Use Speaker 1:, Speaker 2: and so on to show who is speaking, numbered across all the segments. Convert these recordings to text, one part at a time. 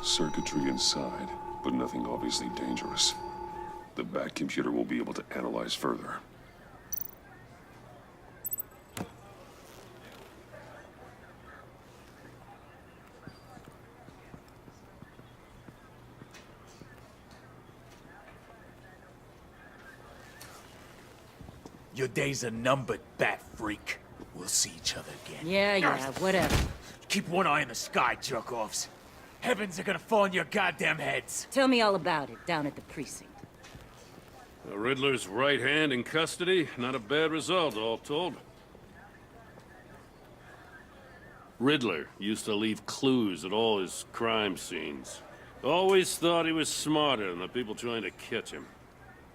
Speaker 1: Circuitry inside, but nothing obviously dangerous. The Bat computer will be able to analyze further.
Speaker 2: Your days are numbered, Bat Freak. We'll see each other again.
Speaker 3: Yeah, whatever.
Speaker 2: Keep one eye in the sky, jerk-offs. Heavens are gonna fall on your goddamn heads.
Speaker 3: Tell me all about it down at the precinct.
Speaker 4: The Riddler's right hand in custody, not a bad result, all told. Riddler used to leave clues at all his crime scenes. Always thought he was smarter than the people trying to catch him.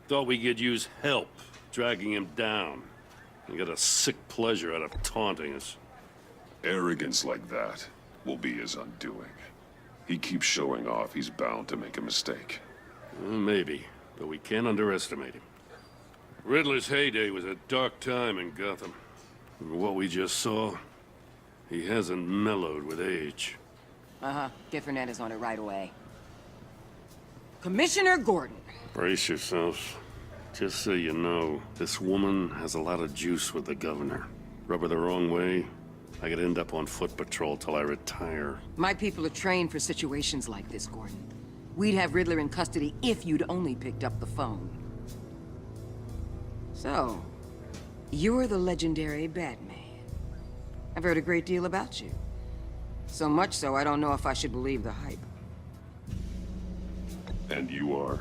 Speaker 4: Thought we could use help dragging him down. He got a sick pleasure out of taunting us.
Speaker 1: Arrogance like that will be his undoing. He keeps showing off, he's bound to make a mistake.
Speaker 4: Maybe, but we can't underestimate him. Riddler's heyday was a dark time in Gotham. From what we just saw, he hasn't mellowed with age.
Speaker 3: Get Fernandez on it right away. Commissioner Gordon.
Speaker 4: Brace yourselves. Just so you know, this woman has a lot of juice with the governor. Rub her the wrong way, I could end up on foot patrol till I retire.
Speaker 5: My people are trained for situations like this, Gordon. We'd have Riddler in custody if you'd only picked up the phone. So, you're the legendary Batman. I've heard a great deal about you. So much so, I don't know if I should believe the hype.
Speaker 1: And you are?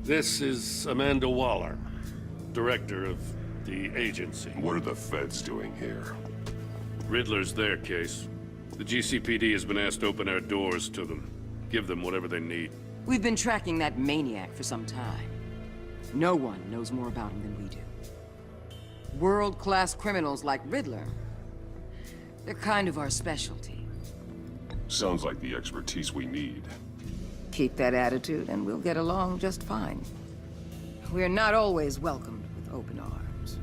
Speaker 4: This is Amanda Waller, director of the agency.
Speaker 1: What are the feds doing here?
Speaker 4: Riddler's their case. The GCPD has been asked to open our doors to them. Give them whatever they need.
Speaker 5: We've been tracking that maniac for some time. No one knows more about him than we do. World-class criminals like Riddler, they're kind of our specialty.
Speaker 1: Sounds like the expertise we need.
Speaker 5: Keep that attitude and we'll get along just fine. We're not always welcomed with open arms.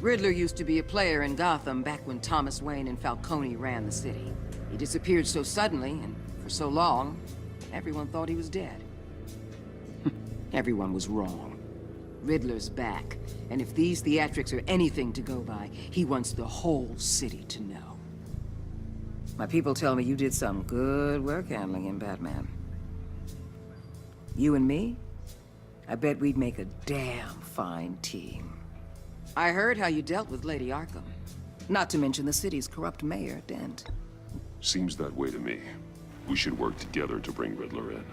Speaker 5: Riddler used to be a player in Gotham back when Thomas Wayne and Falcone ran the city. He disappeared so suddenly and for so long, everyone thought he was dead. Everyone was wrong. Riddler's back, and if these theatrics are anything to go by, he wants the whole city to know. My people tell me you did some good work handling him, Batman. You and me? I bet we'd make a damn fine team. I heard how you dealt with Lady Arkham. Not to mention the city's corrupt mayor, Dent.
Speaker 1: Seems that way to me. We should work together to bring Riddler in.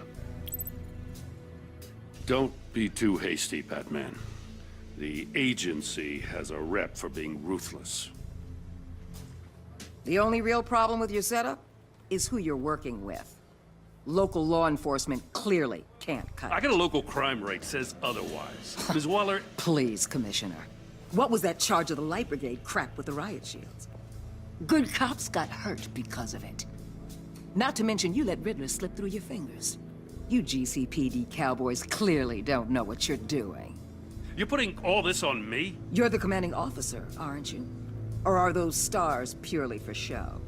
Speaker 4: Don't be too hasty, Batman. The agency has a rep for being ruthless.
Speaker 5: The only real problem with your setup is who you're working with. Local law enforcement clearly can't cut
Speaker 4: I
Speaker 5: it.
Speaker 4: got a local crime rate says otherwise. Ms. Waller,
Speaker 5: Please, Commissioner. What was that charge of the Light Brigade crap with the riot shields? Good cops got hurt because of it. Not to mention you let Riddler slip through your fingers. You GCPD cowboys clearly don't know what you're doing.
Speaker 4: you're putting all this on me?
Speaker 5: You're the commanding officer, aren't you? Or are those stars purely for show?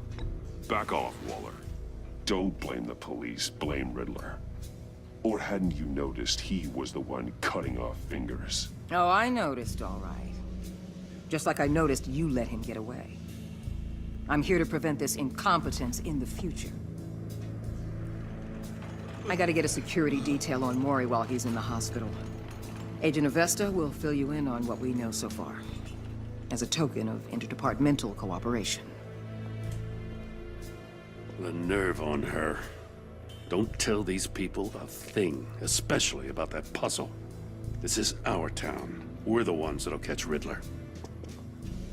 Speaker 1: Back off, Waller. Don't blame the police, blame Riddler. Or hadn't you noticed he was the one cutting off fingers?
Speaker 5: Oh, I noticed, all right. Just like I noticed you let him get away. I'm here to prevent this incompetence in the future. I gotta get a security detail on Mori while he's in the hospital. Agent Avesta will fill you in on what we know so far, as a token of interdepartmental cooperation.
Speaker 4: The nerve on her. Don't tell these people a thing, especially about that puzzle. This is our town. We're the ones that'll catch Riddler.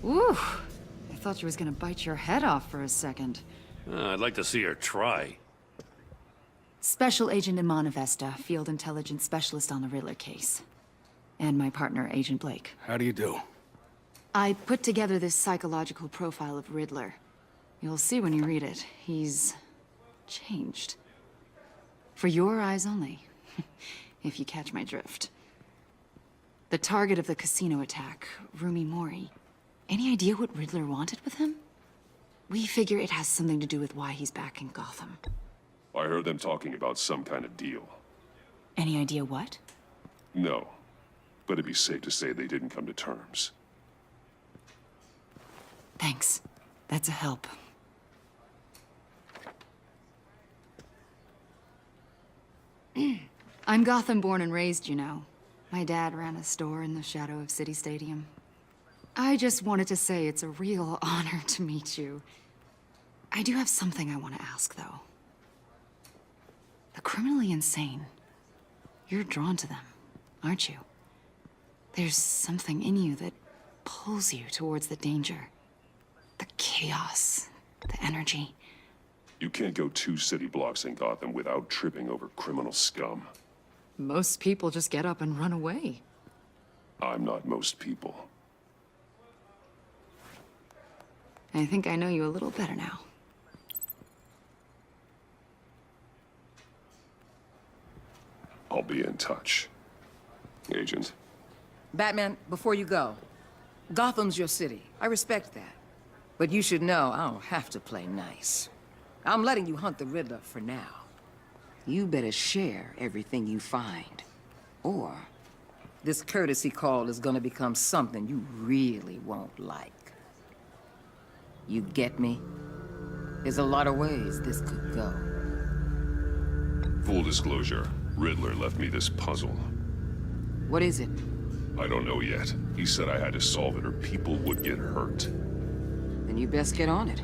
Speaker 6: Ooh, I thought you was gonna bite your head off for a second.
Speaker 4: I'd like to see her try.
Speaker 6: Special Agent Iman Avesta, Field Intelligence Specialist on the Riddler case. And my partner, Agent Blake.
Speaker 7: How do you do?
Speaker 6: I put together this psychological profile of Riddler. You'll see when you read it. He's changed. For your eyes only, if you catch my drift. The target of the casino attack, Rumi Mori. Any idea what Riddler wanted with him? We figure it has something to do with why he's back in Gotham.
Speaker 1: I heard them talking about some kind of deal.
Speaker 6: Any idea what?
Speaker 1: No, but it'd be safe to say they didn't come to terms.
Speaker 6: Thanks. That's a help. I'm Gotham born and raised, you know. My dad ran a store in the shadow of City Stadium. I just wanted to say it's a real honor to meet you. I do have something I want to ask, though. The criminally insane. You're drawn to them, aren't you? There's something in you that pulls you towards the danger. The chaos, the energy.
Speaker 1: You can't go 2 city blocks in Gotham without tripping over criminal scum.
Speaker 6: Most people just get up and run away.
Speaker 1: I'm not most people.
Speaker 6: I think I know you a little better now.
Speaker 1: I'll be in touch. Agent.
Speaker 5: Batman, before you go, Gotham's your city. I respect that. But you should know I don't have to play nice. I'm letting you hunt the Riddler for now. You better share everything you find. Or this courtesy call is gonna become something you really won't like. You get me? There's a lot of ways this could go.
Speaker 1: Full disclosure, Riddler left me this puzzle.
Speaker 5: What is it?
Speaker 1: I don't know yet. He said I had to solve it or people would get hurt.
Speaker 5: Then you best get on it.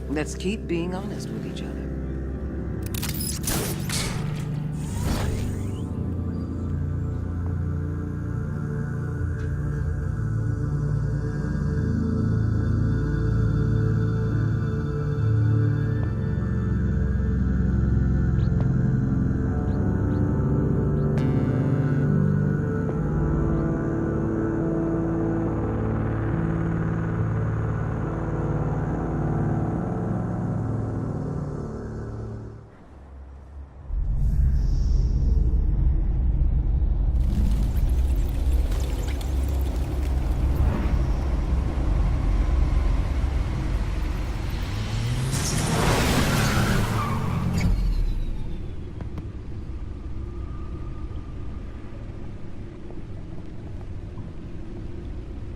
Speaker 5: Let's keep being honest with each other.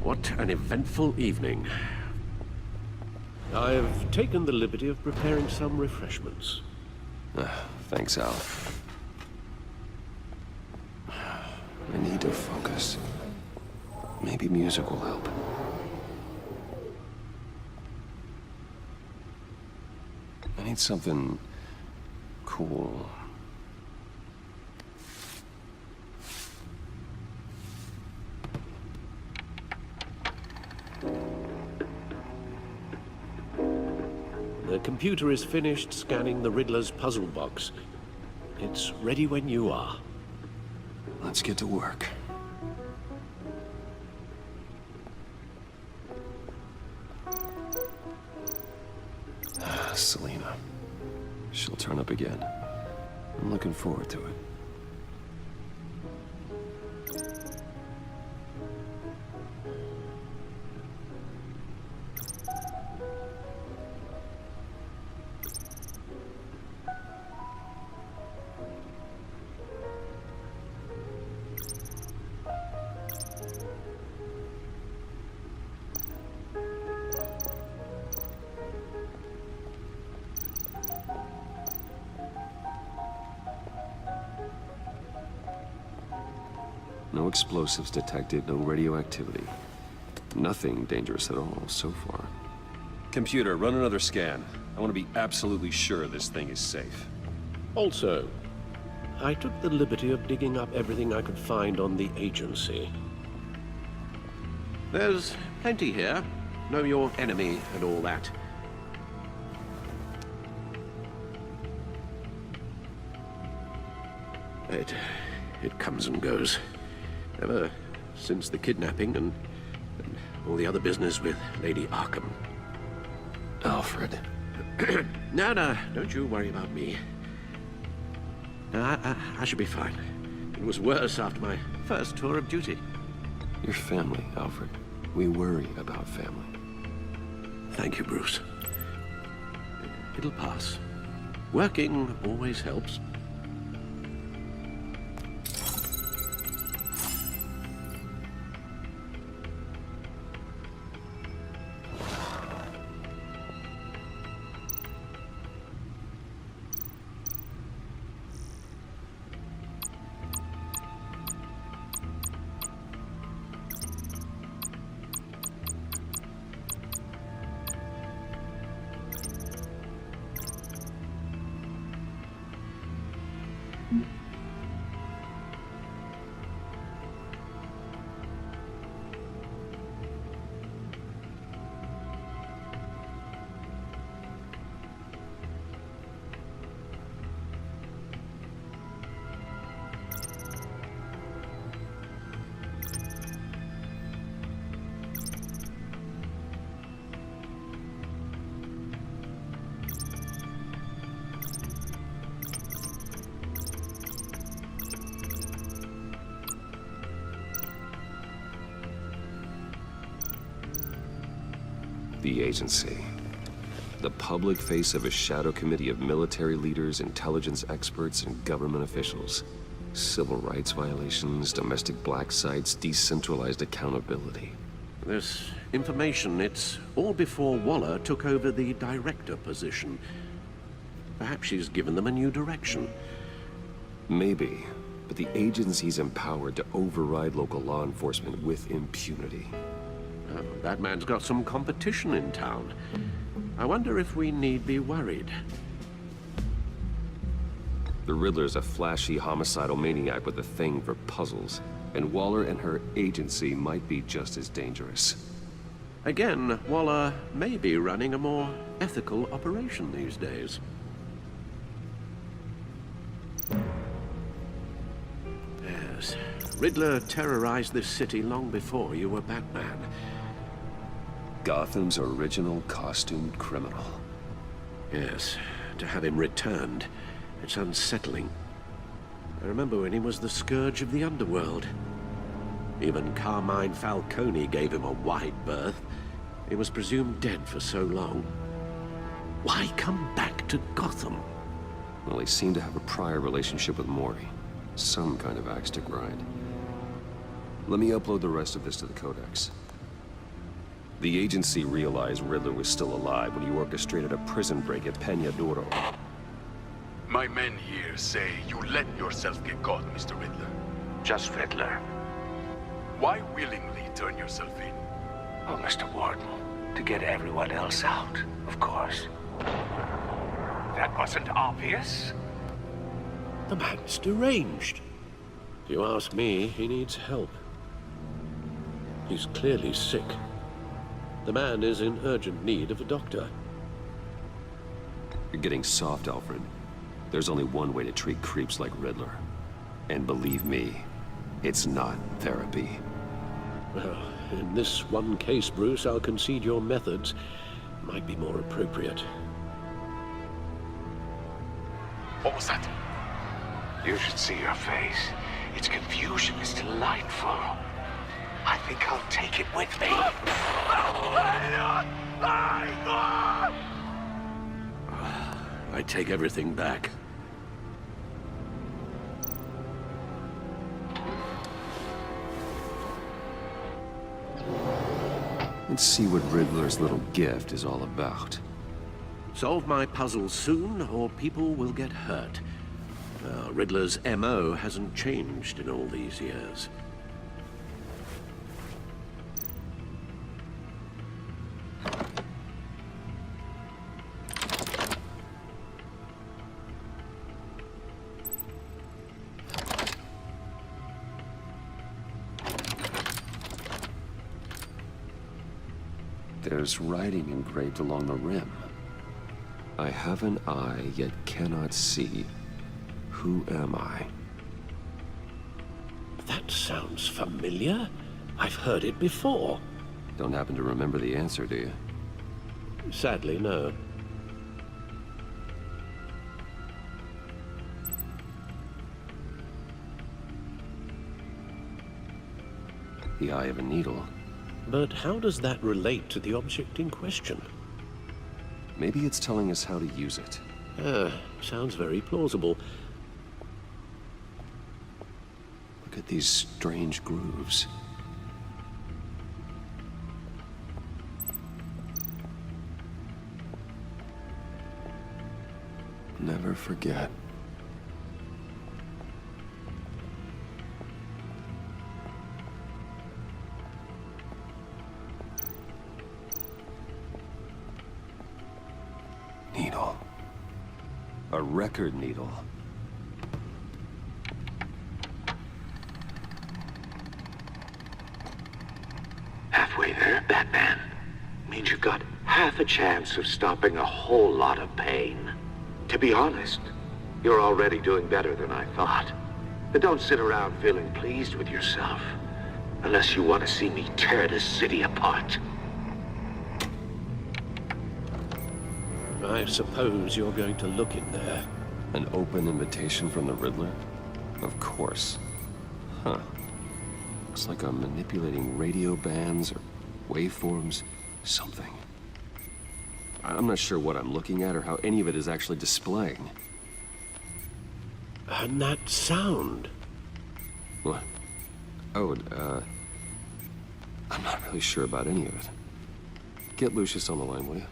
Speaker 7: What an eventful evening. I've taken the liberty of preparing some refreshments.
Speaker 8: Thanks, Al. I need to focus. Maybe music will help. I need something cool.
Speaker 7: The computer is finished scanning the Riddler's puzzle box. It's ready when you are.
Speaker 8: Let's get to work. Selena. She'll turn up again. I'm looking forward to it. No explosives detected, no radioactivity. Nothing dangerous at all so far. Computer, run another scan. I want to be absolutely sure this thing is safe.
Speaker 7: Also, I took the liberty of digging up everything I could find on the agency. There's plenty here. Know your enemy and all that. It comes and goes. Ever since the kidnapping and all the other business with Lady Arkham.
Speaker 8: Alfred.
Speaker 7: No, don't you worry about me. No, I should be fine. It was worse after my first tour of duty.
Speaker 8: Your family, Alfred. We worry about family.
Speaker 7: Thank you, Bruce. It'll pass. Working always helps.
Speaker 8: The agency. The public face of a shadow committee of military leaders, intelligence experts, and government officials. Civil rights violations, domestic black sites, decentralized accountability.
Speaker 7: This information, it's all before Waller took over the director position. Perhaps she's given them a new direction.
Speaker 8: Maybe, but the agency's empowered to override local law enforcement with impunity.
Speaker 7: That man's got some competition in town. I wonder if we need be worried.
Speaker 8: The Riddler's a flashy, homicidal maniac with a thing for puzzles, and Waller and her agency might be just as dangerous.
Speaker 7: Again, Waller may be running a more ethical operation these days. Yes, Riddler terrorized this city long before you were Batman.
Speaker 8: Gotham's original costumed criminal.
Speaker 7: Yes, to have him returned, it's unsettling. I remember when he was the scourge of the underworld. Even Carmine Falcone gave him a wide berth. He was presumed dead for so long. Why come back to Gotham?
Speaker 8: Well, he seemed to have a prior relationship with Mori. Some kind of axe to grind. Let me upload the rest of this to the Codex. The agency realized Riddler was still alive when he orchestrated a prison break at Peña Duro.
Speaker 2: My men here say you let yourself get caught, Mr. Riddler.
Speaker 9: Just Riddler.
Speaker 2: Why willingly turn yourself in?
Speaker 9: Oh, Mr. Warden, to get everyone else out, of course. That wasn't obvious.
Speaker 7: The man's deranged. If you ask me, he needs help. He's clearly sick. The man is in urgent need of a doctor.
Speaker 8: You're getting soft, Alfred. There's only one way to treat creeps like Riddler. And believe me, it's not therapy.
Speaker 7: Well, in this one case, Bruce, I'll concede your methods might be more appropriate.
Speaker 2: What was that?
Speaker 9: You should see your face. Its confusion is delightful. I think I'll take it with me.
Speaker 7: I take everything back.
Speaker 8: Let's see what Riddler's little gift is all about.
Speaker 7: Solve my puzzles soon, or people will get hurt. Riddler's MO hasn't changed in all these years.
Speaker 8: There's writing engraved along the rim. I have an eye, yet cannot see. Who am I?
Speaker 7: That sounds familiar. I've heard it before.
Speaker 8: Don't happen to remember the answer, do you?
Speaker 7: Sadly, no.
Speaker 8: The eye of a needle.
Speaker 7: But how does that relate to the object in question?
Speaker 8: Maybe it's telling us how to use it.
Speaker 7: Sounds very plausible.
Speaker 8: Look at these strange grooves. Never forget. Needle. A record needle.
Speaker 9: Halfway there, Batman. Means you've got half a chance of stopping a whole lot of pain. To be honest, you're already doing better than I thought. But don't sit around feeling pleased with yourself. Unless you want to see me tear this city apart.
Speaker 7: I suppose you're going to look in there.
Speaker 8: An open invitation from the Riddler? Of course. Huh. Looks like I'm manipulating radio bands or waveforms, something. I'm not sure what I'm looking at or how any of it is actually displaying.
Speaker 7: And that sound.
Speaker 8: What? Oh, I'm not really sure about any of it. Get Lucius on the line, will you?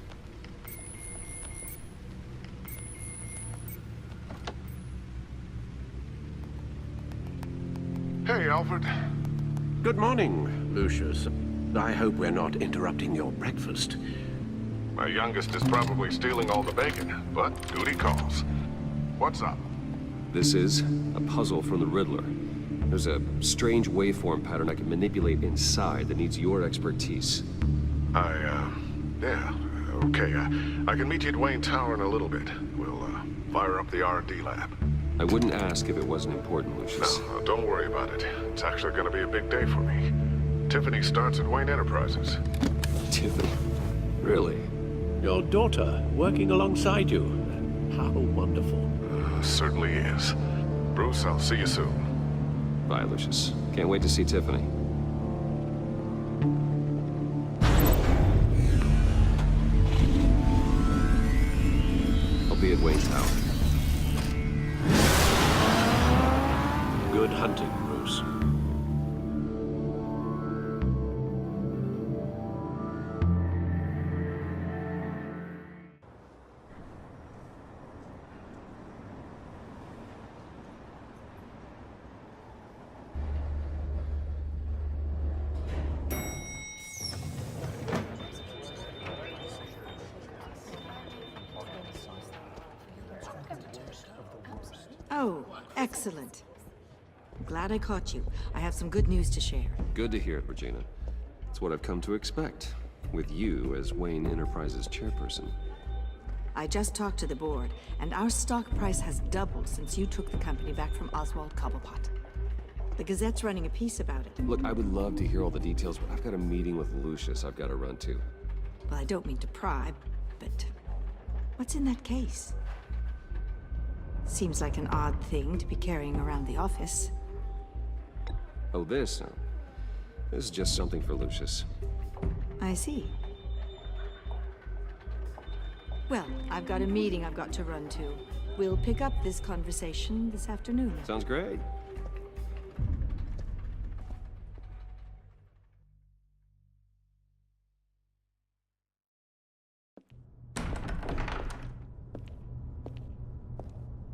Speaker 1: Hey, Alfred.
Speaker 7: Good morning, Lucius. I hope we're not interrupting your breakfast.
Speaker 1: My youngest is probably stealing all the bacon, but duty calls. What's up?
Speaker 8: This is a puzzle from the Riddler. There's a strange waveform pattern I can manipulate inside that needs your expertise.
Speaker 1: Yeah, okay. I can meet you at Wayne Tower in a little bit. We'll, fire up the R&D lab.
Speaker 8: I wouldn't ask if it wasn't important, Lucius.
Speaker 1: No, don't worry about it. It's actually gonna be a big day for me. Tiffany starts at Wayne Enterprises.
Speaker 8: Tiffany? Really?
Speaker 7: Your daughter working alongside you. How wonderful.
Speaker 1: Certainly is. Bruce, I'll see you soon.
Speaker 8: Bye, Lucius. Can't wait to see Tiffany. I'll be at Wayne Tower.
Speaker 7: Good hunting, Bruce.
Speaker 10: Oh, excellent. Glad I caught you. I have some good news to share.
Speaker 8: Good to hear it, Regina. It's what I've come to expect, with you as Wayne Enterprises chairperson.
Speaker 10: I just talked to the board, and our stock price has doubled since you took the company back from Oswald Cobblepot. The Gazette's running a piece about it.
Speaker 8: Look, I would love to hear all the details, but I've got a meeting with Lucius I've got to run to.
Speaker 10: Well, I don't mean to pry, but what's in that case? Seems like an odd thing to be carrying around the office.
Speaker 8: Oh, this? No. This is just something for Lucius.
Speaker 10: I see. Well, I've got a meeting I've got to run to. We'll pick up this conversation this afternoon.
Speaker 8: Sounds great.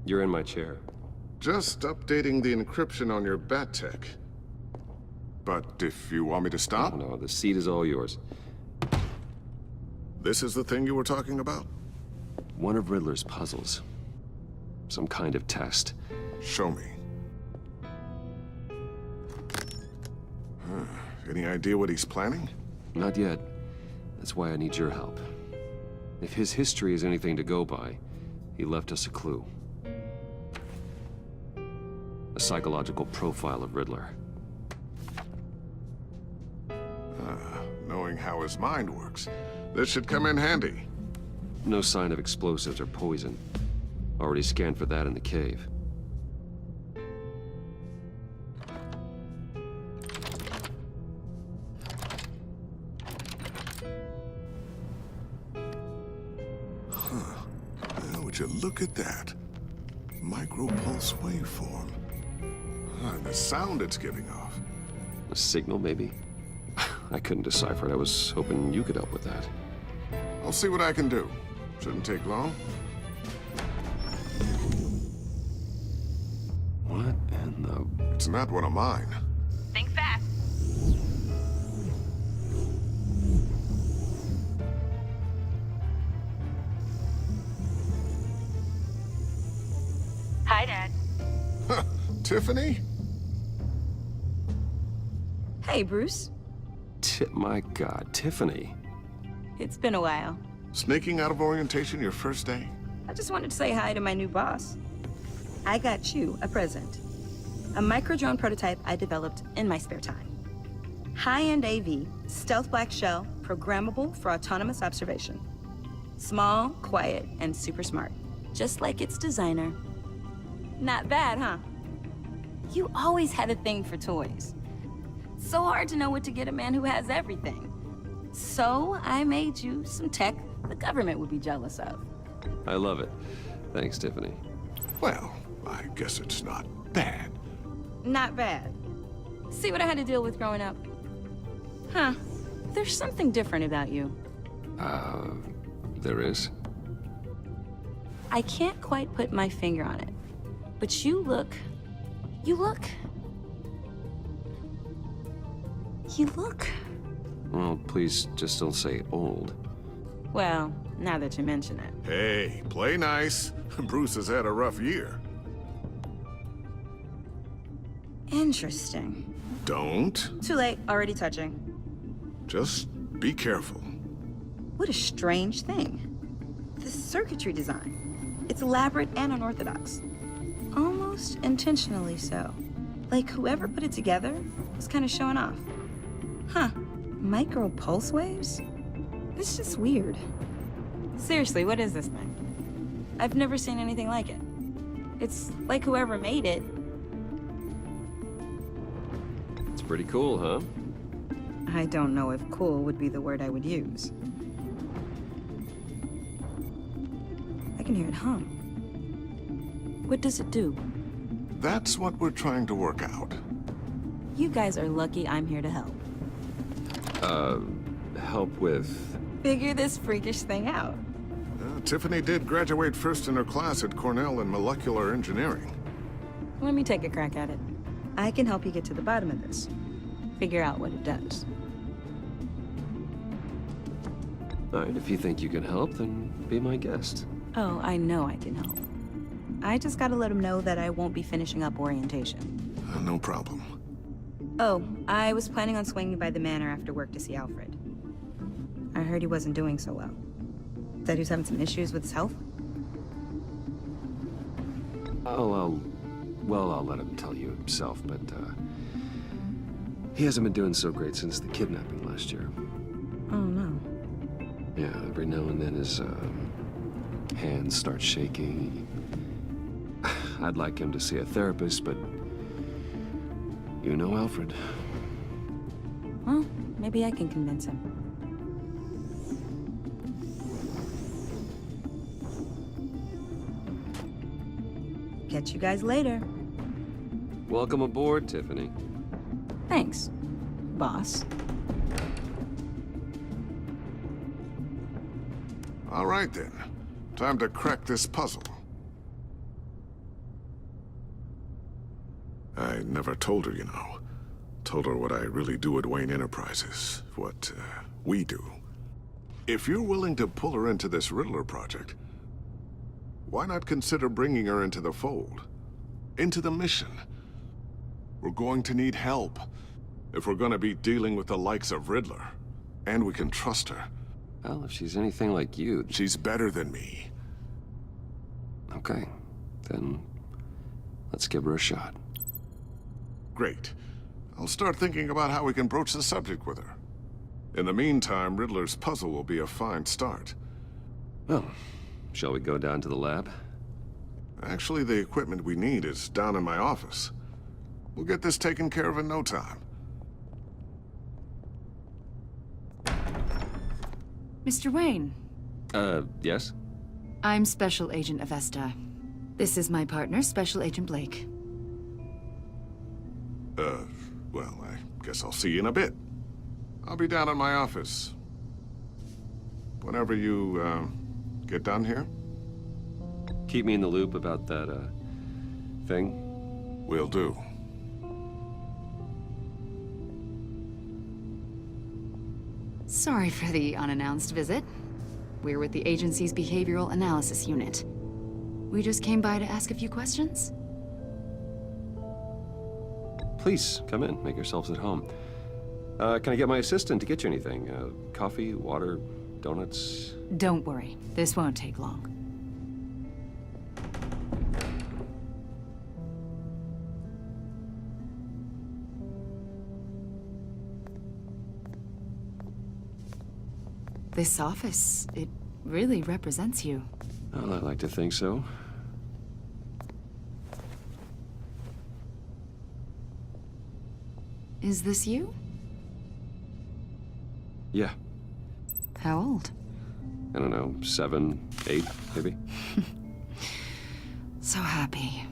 Speaker 8: You're in my chair.
Speaker 1: Just updating the encryption on your bat tech. But if you want me to stop,
Speaker 8: No, the seat is all yours.
Speaker 1: this is the thing you were talking about?
Speaker 8: One of Riddler's puzzles. Some kind of test.
Speaker 1: Show me. Any idea what he's planning?
Speaker 8: Not yet. That's why I need your help. If his history is anything to go by, he left us a clue. A psychological profile of Riddler.
Speaker 1: Knowing how his mind works, this should come in handy.
Speaker 8: No sign of explosives or poison. Already scanned for that in the cave.
Speaker 11: Would you look at that? Micropulse waveform. The sound it's giving off.
Speaker 8: A signal, maybe? I couldn't decipher it. I was hoping you could help with that.
Speaker 11: I'll see what I can do. Shouldn't take long.
Speaker 8: What in the...
Speaker 11: It's not one of mine.
Speaker 12: Think fast. Hi, Dad.
Speaker 11: Tiffany?
Speaker 12: Hey, Bruce.
Speaker 8: My God, Tiffany.
Speaker 12: It's been a while.
Speaker 11: Sneaking out of orientation your first day?
Speaker 12: I just wanted to say hi to my new boss. I got you a present. A micro-drone prototype I developed in my spare time. High-end AV, stealth black shell, programmable for autonomous observation. Small, quiet, and super smart. Just like its designer. Not bad, huh? You always had a thing for toys. So hard to know what to get a man who has everything. So I made you some tech the government would be jealous of.
Speaker 8: I love it. Thanks, Tiffany.
Speaker 11: Well, I guess it's not bad.
Speaker 12: Not bad. See what I had to deal with growing up? Huh. There's something different about you.
Speaker 8: There is?
Speaker 12: I can't quite put my finger on it. But you look...
Speaker 8: Well, please just don't say old.
Speaker 12: Well, now that you mention it.
Speaker 11: Hey, play nice. Bruce has had a rough year.
Speaker 12: Interesting.
Speaker 11: Don't.
Speaker 12: Too late, already touching.
Speaker 11: Just be careful.
Speaker 12: What a strange thing. The circuitry design. It's elaborate and unorthodox. Almost intentionally so. Like whoever put it together was kind of showing off. Huh. Micro pulse waves? It's just weird. Seriously, what is this thing? I've never seen anything like it. It's like whoever made it.
Speaker 8: It's pretty cool, huh?
Speaker 12: I don't know if cool would be the word I would use. I can hear it hum. What does it do?
Speaker 11: That's what we're trying to work out.
Speaker 12: You guys are lucky I'm here to help.
Speaker 8: Help with...
Speaker 12: Figure this freakish thing out.
Speaker 11: Tiffany did graduate first in her class at Cornell in molecular engineering.
Speaker 12: Let me take a crack at it. I can help you get to the bottom of this. Figure out what it does.
Speaker 8: All right, if you think you can help, then be my guest.
Speaker 12: Oh, I know I can help. I just gotta let him know that I won't be finishing up orientation.
Speaker 11: No problem.
Speaker 12: Oh, I was planning on swinging by the manor after work to see Alfred. I heard he wasn't doing so well. Said he was having some issues with his health.
Speaker 8: I'll let him tell you himself, but, he hasn't been doing so great since the kidnapping last year.
Speaker 12: Oh, no.
Speaker 8: Yeah, every now and then his, hands start shaking. I'd like him to see a therapist, but you know Alfred.
Speaker 12: Well, maybe I can convince him. Catch you guys later.
Speaker 8: Welcome aboard, Tiffany.
Speaker 12: Thanks, boss.
Speaker 11: All right, then. Time to crack this puzzle. I never told her, you know. Told her what I really do at Wayne Enterprises. What, we do. If you're willing to pull her into this Riddler project, why not consider bringing her into the fold? Into the mission? We're going to need help if we're gonna be dealing with the likes of Riddler. And we can trust her.
Speaker 8: Well, if she's anything like you...
Speaker 11: She's better than me.
Speaker 8: Okay, then let's give her a shot.
Speaker 11: Great. I'll start thinking about how we can broach the subject with her. In the meantime, Riddler's puzzle will be a fine start.
Speaker 8: Well, shall we go down to the lab?
Speaker 11: Actually, the equipment we need is down in my office. We'll get this taken care of in no time.
Speaker 6: Mr. Wayne,
Speaker 8: Yes?
Speaker 6: I'm Special Agent Avesta. This is my partner, Special Agent Blake.
Speaker 11: Well, I guess I'll see you in a bit. I'll be down in my office. Whenever you, get done here.
Speaker 8: Keep me in the loop about that, thing.
Speaker 11: Will do.
Speaker 6: Sorry for the unannounced visit. We're with the agency's behavioral analysis unit. We just came by to ask a few questions.
Speaker 8: Please, come in. Make yourselves at home. Can I get my assistant to get you anything? Coffee, water, donuts?
Speaker 6: Don't worry, this won't take long. This office, it really represents you.
Speaker 8: Well, I like to think so.
Speaker 6: Is this you?
Speaker 8: Yeah.
Speaker 6: How old?
Speaker 8: I don't know, 7, 8, maybe?
Speaker 6: So happy.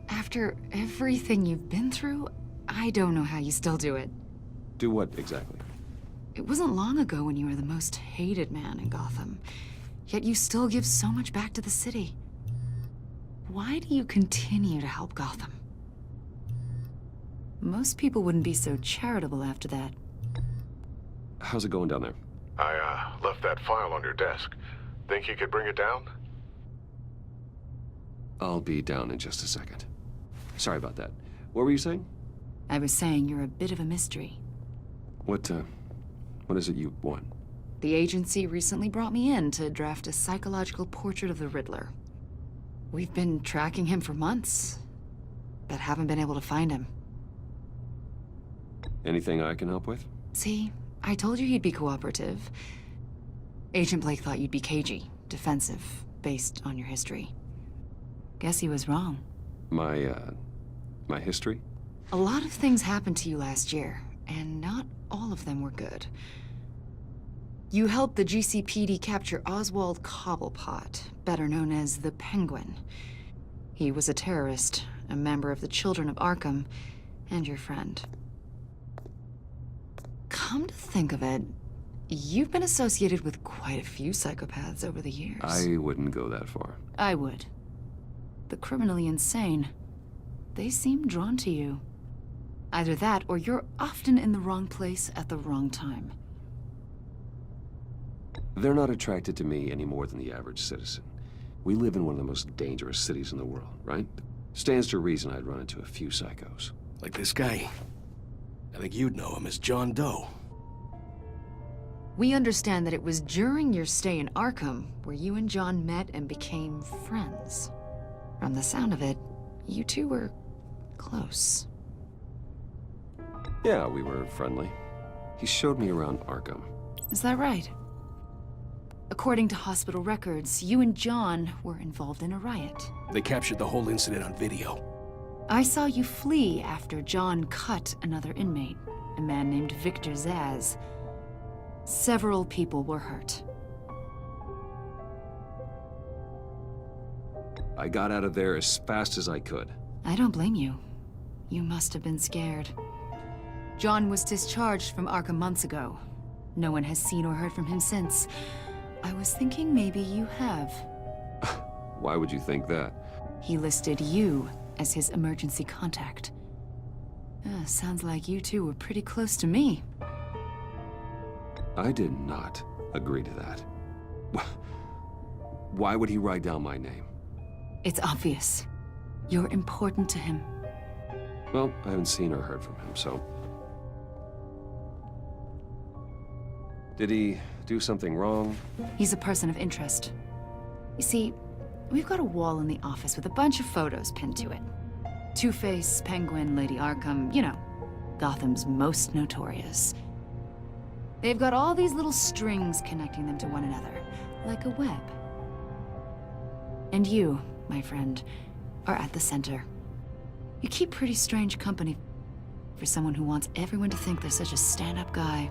Speaker 6: After everything you've been through, I don't know how you still do it.
Speaker 8: Do what exactly?
Speaker 6: It wasn't long ago when you were the most hated man in Gotham, yet you still give so much back to the city. Why do you continue to help Gotham? Most people wouldn't be so charitable after that.
Speaker 8: How's it going down there?
Speaker 11: I, left that file on your desk. Think you could bring it down?
Speaker 8: I'll be down in just a second. Sorry about that. What were you saying?
Speaker 6: I was saying you're a bit of a mystery.
Speaker 8: What is it you want?
Speaker 6: The agency recently brought me in to draft a psychological portrait of the Riddler. We've been tracking him for months, but haven't been able to find him.
Speaker 8: Anything I can help with?
Speaker 6: See, I told you he'd be cooperative. Agent Blake thought you'd be cagey, defensive, based on your history. Guess he was wrong.
Speaker 8: My history?
Speaker 6: A lot of things happened to you last year, and not all of them were good. You helped the GCPD capture Oswald Cobblepot, better known as the Penguin. He was a terrorist, a member of the Children of Arkham, and your friend. Come to think of it, you've been associated with quite a few psychopaths over the years.
Speaker 8: I wouldn't go that far.
Speaker 6: I would. The criminally insane. They seem drawn to you. Either that, or you're often in the wrong place at the wrong time.
Speaker 8: They're not attracted to me any more than the average citizen. We live in one of the most dangerous cities in the world, right? Stands to reason I'd run into a few psychos.
Speaker 13: Like this guy. I think you'd know him as John Doe.
Speaker 6: We understand that it was during your stay in Arkham where you and John met and became friends. From the sound of it, you two were close.
Speaker 8: Yeah, we were friendly. He showed me around Arkham.
Speaker 6: Is that right? According to hospital records, you and John were involved in a riot.
Speaker 13: They captured the whole incident on video.
Speaker 6: I saw you flee after John cut another inmate, a man named Victor Zaz. Several people were hurt.
Speaker 8: I got out of there as fast as I could.
Speaker 6: I don't blame you. You must have been scared. John was discharged from Arkham months ago. No one has seen or heard from him since. I was thinking maybe you have.
Speaker 8: Why would you think that?
Speaker 6: He listed you as his emergency contact. Sounds like you two were pretty close to me.
Speaker 8: I did not agree to that. Why would he write down my name?
Speaker 6: It's obvious. You're important to him.
Speaker 8: Well, I haven't seen or heard from him, so... Did he do something wrong?
Speaker 6: He's a person of interest. You see, we've got a wall in the office with a bunch of photos pinned to it. Two-Face, Penguin, Lady Arkham, you know, Gotham's most notorious. They've got all these little strings connecting them to one another, like a web. And you, my friend, are at the center. You keep pretty strange company for someone who wants everyone to think they're such a stand-up guy.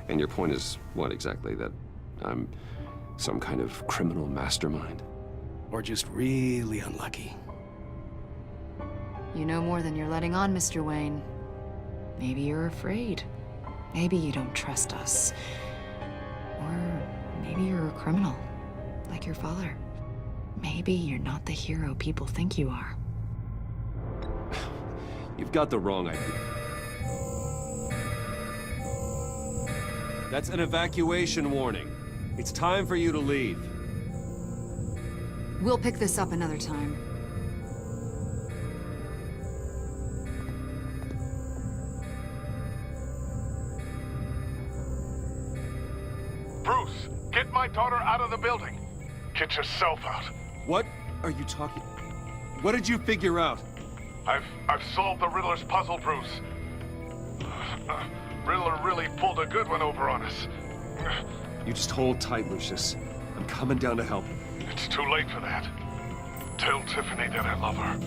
Speaker 8: And your point is what exactly? That I'm some kind of criminal mastermind?
Speaker 13: Or just really unlucky.
Speaker 6: You know more than you're letting on, Mr. Wayne. Maybe you're afraid. Maybe you don't trust us. Or maybe you're a criminal, like your father. Maybe you're not the hero people think you are.
Speaker 8: You've got the wrong idea. That's an evacuation warning. It's time for you to leave.
Speaker 6: We'll pick this up another time.
Speaker 14: Bruce, get my daughter out of the building. Get yourself out.
Speaker 8: What are you talking? What did you figure out?
Speaker 14: I've solved the Riddler's puzzle, Bruce. Riddler really pulled a good one over on us.
Speaker 8: You just hold tight, Lucius. I'm coming down to help.
Speaker 14: It's too late for that. Tell Tiffany that I love her.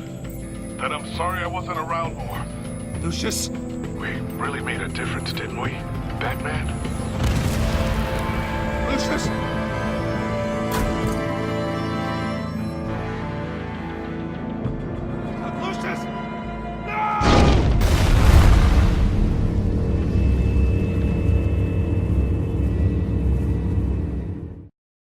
Speaker 14: That I'm sorry I wasn't around more.
Speaker 8: Lucius!
Speaker 14: We really made a difference, didn't we, Batman?
Speaker 8: Lucius!